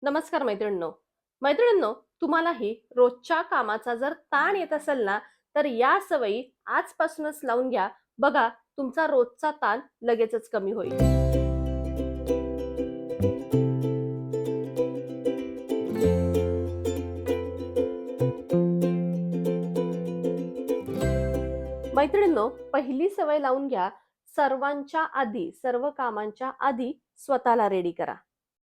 नमस्कार मैत्रिणींनो. मैत्रिणींनो, तुम्हालाही रोजच्या कामाचा जर ताण येत असेल ना, तर या सवयी आजपासूनच लावून घ्या. बघा, तुमचा रोजचा ताण लगेचच कमी होईल. मैत्रिणींनो, पहिली सवय लावून घ्या. सर्वांच्या आधी, सर्व कामांच्या आधी स्वतःला रेडी करा.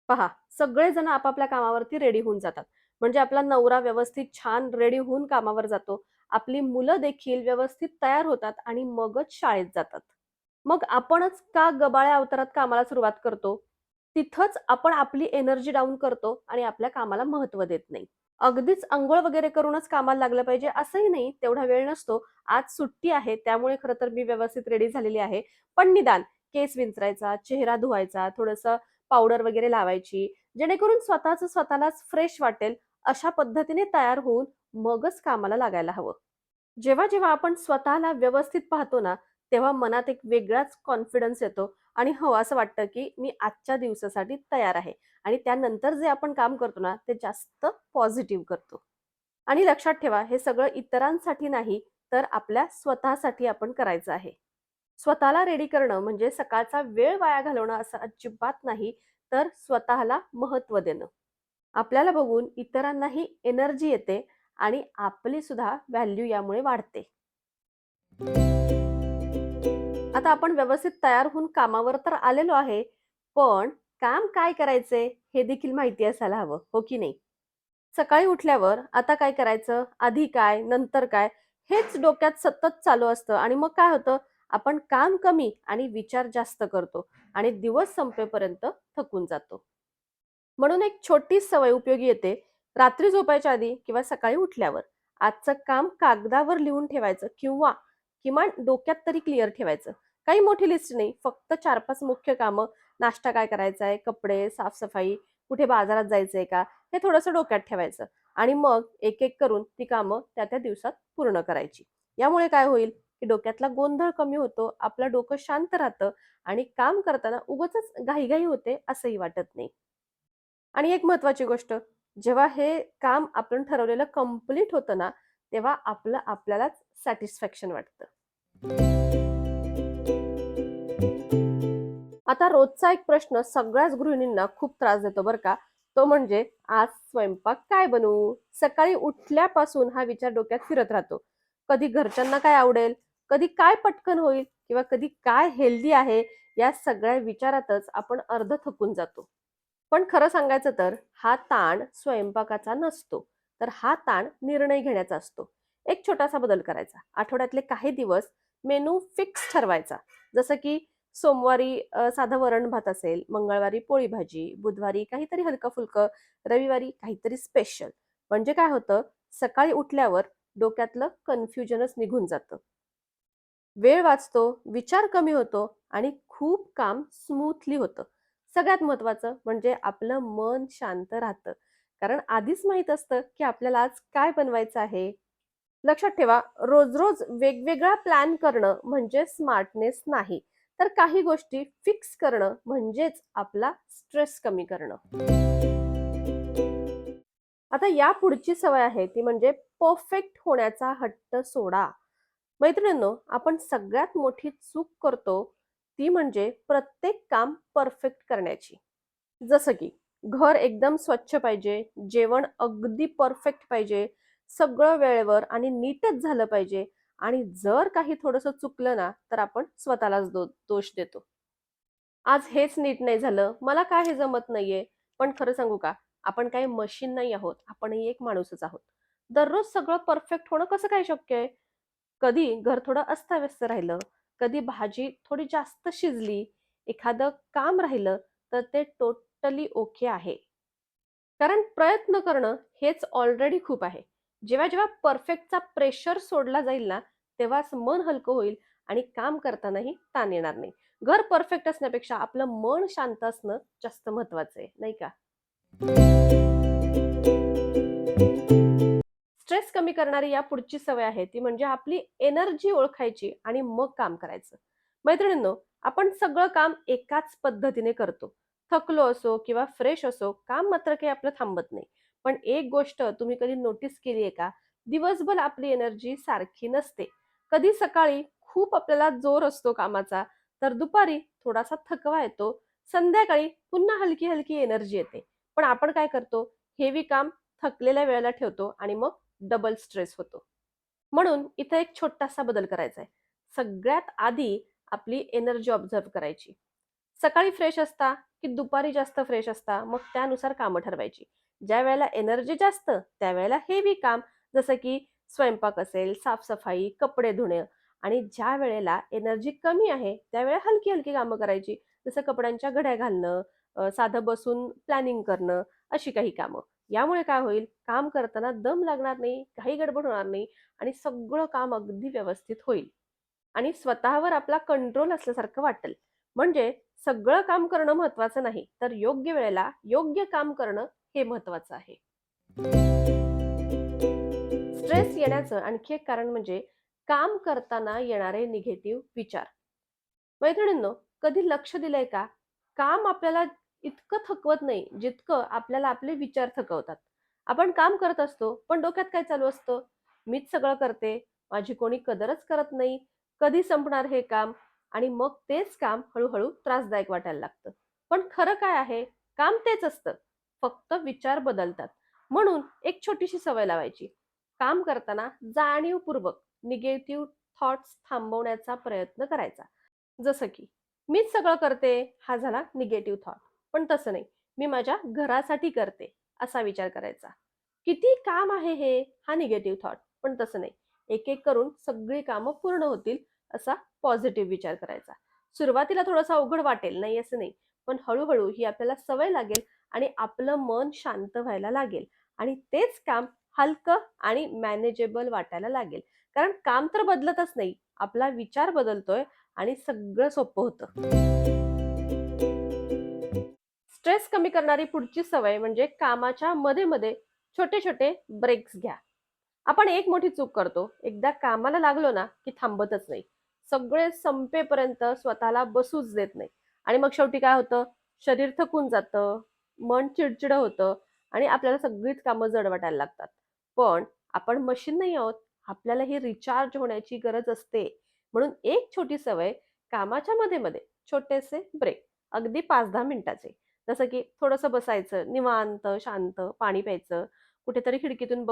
पहा, सगळेजण आपापल्या कामावरती रेडी होऊन जातात. म्हणजे आपला नवरा व्यवस्थित छान रेडी होऊन कामावर जातो. आपली मुलं देखील व्यवस्थित तयार होतात आणि मगच शाळेत जातात. मग आपणच का गबाळ्या अवतारात कामाला सुरुवात करतो? तिथंच आपण आपली एनर्जी डाउन करतो आणि आपल्या कामाला महत्त्व देत नाही. अगदीच अंघोळ वगैरे करूनच कामाला लागलं पाहिजे असंही नाही, तेवढा वेळ नसतो. आज सुट्टी आहे त्यामुळे खरं तर मी व्यवस्थित रेडी झालेली आहे. पण निदान केस विंचरायचा, चेहरा धुवायचा, थोडंसं पावडर वगैरे लावायची, जेणेकरून स्वतःलाच फ्रेश वाटेल, अशा पद्धतीने तयार होऊन मगच कामाला लागायला हवं. जेव्हा आपण स्वतःला व्यवस्थित पाहतो ना, तेव्हा मनात एक वेगळाच कॉन्फिडन्स येतो आणि हो, असं वाटतं, की मी आजच्या दिवसासाठी तयार आहे आणि त्यानंतर जे आपण काम करतो ना, ते जास्त पॉझिटिव्ह करतो. आणि लक्षात ठेवा, हे सगळं इतरांसाठी नाही, तर आपल्या स्वतःसाठी आपण करायचं आहे. स्वतःला रेडी करणं म्हणजे सकाळचा वेळ वाया घालवणं असं अजिबात नाही, तर स्वतःला महत्त्व देणं. आपल्याला बघून इतरांनाही एनर्जी येते आणि आपली सुद्धा व्हॅल्यू यामुळे वाढते. आता आपण व्यवस्थित तयार होऊन कामावर तर आलेलो आहे, पण काम काय करायचंय हे देखील माहिती असायला हवं, हो की नाही? सकाळी उठल्यावर आता काय करायचं, आधी काय, नंतर काय, हेच डोक्यात सतत चालू असतं आणि मग काय होतं, आपण काम कमी आणि विचार जास्त करतो आणि दिवस संपेपर्यंत थकून जातो. म्हणून एक छोटी सवय उपयोगी येते. रात्री झोपायच्या आधी किंवा सकाळी उठल्यावर आजचं काम कागदावर लिहून ठेवायचं किंवा किमान डोक्यात तरी क्लिअर ठेवायचं. काही मोठी लिस्ट नाही, फक्त 4-5 मुख्य कामं. नाश्ता काय करायचा आहे, कपडे, साफ-सफाई, कुठे बाजारात जायचंय का, हे थोडंसं डोक्यात ठेवायचं आणि मग एक-एक करून ती कामं त्या-त्या दिवसात पूर्ण करायची. यामुळे काय होईल, की डोक्यातला गोंधळ कमी होतो, आपलं डोकं शांत राहतं आणि काम करताना उगाचच घाई होते असंही वाटत नाही. आणि एक महत्त्वाची गोष्ट, जेव्हा हे काम आपण ठरवलेलं कंप्लीट होतं ना, तेव्हा आपलं आपल्यालाच सॅटिस्फॅक्शन वाटतं. आता रोजचा एक प्रश्न सगळ्याच गृहिणींना खूप त्रास देतो बरं का. तो म्हणजे आज स्वयंपाक काय बनवू? सकाळी उठल्यापासून हा विचार डोक्यात फिरत राहतो. कधी घरच्यांना काय आवडेल, कधी काय पटकन होईल किंवा कधी काय हेल्दी आहे, या सगळ्या विचारातच आपण अर्ध थकून जातो. पण खरं सांगायचं तर हा ताण स्वयंपाकाचा नसतो, तर हा ताण निर्णय घेण्याचा असतो. एक छोटासा बदल करायचा. आठवड्यातले काही दिवस मेनू फिक्स ठरवायचा. जसं की सोमवारी साधं वरण-भात असेल, मंगळवारी पोळी-भाजी, बुधवारी काहीतरी हलकं-फुलकं, रविवारी काहीतरी स्पेशल. म्हणजे काय होतं, सकाळी उठल्यावर डोक्यातलं कन्फ्युजनच निघून जातं. वेळ वाचतो, विचार कमी होतो आणि खूप काम स्मूथली होतं. सगळ्यात महत्त्वाचं म्हणजे आपलं मन शांत राहतं. कारण आधीच माहीत असतं, की आपल्याला आज काय बनवायचं आहे. लक्षात ठेवा, रोज-रोज वेगवेगळा प्लॅन करणं म्हणजे स्मार्टनेस नाही, तर काही गोष्टी फिक्स करणं म्हणजेच आपला स्ट्रेस कमी करणं. आता या पुढची सवय आहे ती म्हणजे परफेक्ट होण्याचा हट्ट सोडा. मैत्रिणींनो, आपण सगळ्यात मोठी चूक करतो ती म्हणजे प्रत्येक काम परफेक्ट करण्याची. जसं की घर एकदम स्वच्छ पाहिजे, जेवण अगदी परफेक्ट पाहिजे, सगळं वेळेवर आणि नीटच झालं पाहिजे आणि जर काही थोडंसं चुकलं ना, तर आपण स्वतःलाच दोष देतो. आज हेच नीट नाही झालं, मला का हे जमत नाहीये? पण खरं सांगू का? आपण काही मशीन नाही आहोत, आपणही एक माणूसच आहोत. दररोज सगळं परफेक्ट होणं कसं काय शक्य आहे? कधी घर थोडं अस्ताव्यस्त राहिलं, कधी भाजी थोडी जास्त शिजली, एखादं काम राहिलं, तर ते टोटली ओके आहे. कारण प्रयत्न करणं हेच ऑलरेडी खूप आहे. जेव्हा परफेक्टचा प्रेशर सोडला जाईल ना, तेव्हाच मन हलकं होईल आणि काम करतानाही ताण येणार नाही. घर परफेक्ट असण्यापेक्षा आपलं मन शांत असणं जास्त महत्वाचं आहे, नाही का? स्ट्रेस कमी करणारी या पुढची सवय आहे ती म्हणजे आपली एनर्जी ओळखायची आणि मग काम करायचं. मैत्रिणींनो, आपण सगळं काम एकाच पद्धतीने करतो. थकलो असो किंवा फ्रेश असो, काम मात्र काही आपलं थांबत नाही. पण एक गोष्ट तुम्ही कधी नोटीस केली आहे का? दिवसभर आपली एनर्जी सारखी नसते. कधी सकाळी खूप आपल्याला जोर असतो कामाचा, तर दुपारी थोडासा थकवा येतो. संध्याकाळी पुन्हा हलकी-हलकी एनर्जी येते. पण आपण काय करतो? हेवी काम थकलेल्या वेळेला ठेवतो आणि मग डबल स्ट्रेस होतो. म्हणून इथे एक छोटासा बदल करायचा आहे. सगळ्यात आधी आपली एनर्जी ऑब्झर्व्ह करायची. सकाळी फ्रेश असता की दुपारी जास्त फ्रेश असता, मग त्यानुसार कामं ठरवायची. ज्या वेळेला एनर्जी जास्त, त्यावेळेला हेवी काम जसं की स्वयंपाक असेल, साफ-सफाई, कपडे धुणे आणि ज्या वेळेला एनर्जी कमी आहे, त्यावेळेला हलकी-हलकी कामं करायची. जसं कपड्यांच्या घड्या घालणं, साधं बसून प्लॅनिंग करणं, अशी काही कामं. यामुळे काय होईल, काम करताना दम लागणार नाही, काही गडबड होणार नाही आणि सगळं काम अगदी व्यवस्थित होईल आणि स्वतःवर आपला कंट्रोल असल्यासारखं वाटेल. म्हणजे सगळं काम करणं महत्वाचं नाही, तर योग्य वेळेला योग्य काम करणं हे महत्वाचं आहे. स्ट्रेस येण्याचं आणखी एक कारण म्हणजे काम करताना येणारे निगेटिव्ह विचार. मैत्रिणींनो, कधी लक्ष दिलंय का? काम आपल्याला इतकं थकवत नाही, जितकं आपल्याला आपले विचार थकवतात. आपण काम करत असतो, पण डोक्यात काय चालू असतं? मीच सगळं करते, माझी कोणी कदरच करत नाही, कधी संपणार हे काम? आणि मग तेच काम हळू त्रासदायक वाटायला लागतं. पण खरं काय आहे? काम तेच असतं. फक्त विचार बदलतात. म्हणून एक छोटीशी सवय लावायची. काम करताना जाणीवपूर्वक निगेटिव्ह थॉट्स थांबवण्याचा प्रयत्न करायचा. जसं की मीच सगळं करते, हा झाला निगेटिव्ह थॉट. पण तसं नाही. मी माझ्या घरासाठी करते, असा विचार करायचा. किती काम आहे हे, हा निगेटिव्ह थॉट. पण तसं नाही. एक-एक करून सगळी कामं पूर्ण होतील, असा पॉझिटिव्ह विचार करायचा. सुरुवातीला थोडंसं अवघड वाटेल, नाही असं नाही. पण हळू ही आपल्याला सवय लागेल आणि आपलं मन शांत व्हायला लागेल आणि तेच काम हलकं आणि मॅनेजेबल वाटायला लागेल. कारण काम तर बदलतच नाही. आपला विचार बदलतोय आणि सगळं सोपं होतं. स्ट्रेस कमी करणारी पुढची सवय म्हणजे कामाच्या मध्ये-मध्ये छोटे-छोटे ब्रेक्स घ्या. आपण एक मोठी चूक करतो. एकदा कामाला लागलो ना, की थांबतच नाही. सगळे संपेपर्यंत स्वतःला बसूच देत नाही. आणि मग शेवटी काय होतं? शरीर थकून जातं, मन चिडचिडं होतं आणि आपल्याला सगळीच कामं जड वाटायला लागतात. पण आपण मशीन नाही आहोत. आपल्याला रिचार्ज होण्याची गरज असते. म्हणून एक छोटी सवय कामाच्या मध्ये-मध्ये छोटेसे ब्रेक, अगदी 5-10 मिनिटाचे. जसं की थोडंसं बसायचं, निवांत, शांत, पाणी प्यायचं, कुठेतरी खिडकीतून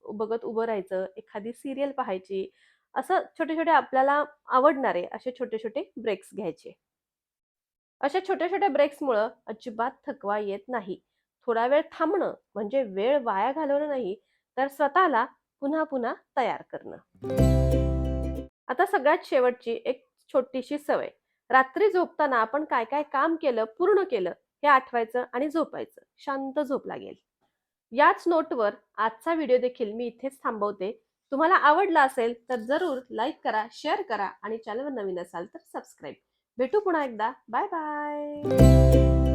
बघत उभं राहायचं, एखादी सीरियल पाहायची. असं छोटे-छोटे आपल्याला आवडणारे असे छोटे-छोटे ब्रेक्स घ्यायचे. अशा छोट्या-छोट्या ब्रेक्समुळं अजिबात थकवा येत नाही. थोडा वेळ थांबणं म्हणजे वेळ वाया घालवणं नाही, तर स्वतःला पुन्हा-पुन्हा तयार करणं. आता सगळ्यात शेवटची एक छोटीशी सवय. रात्री झोपताना आपण काय-काय काम केलं, पूर्ण केलं हे आठवायचं आणि झोपायचं. शांत झोप लागेल. याच नोटवर आजचा व्हिडिओ देखील मी इथेच थांबवते. तुम्हाला आवडला असेल तर जरूर लाईक करा, शेअर करा आणि चॅनलवर नवीन असाल तर सबस्क्राईब. भेटू पुन्हा एकदा. Bye bye.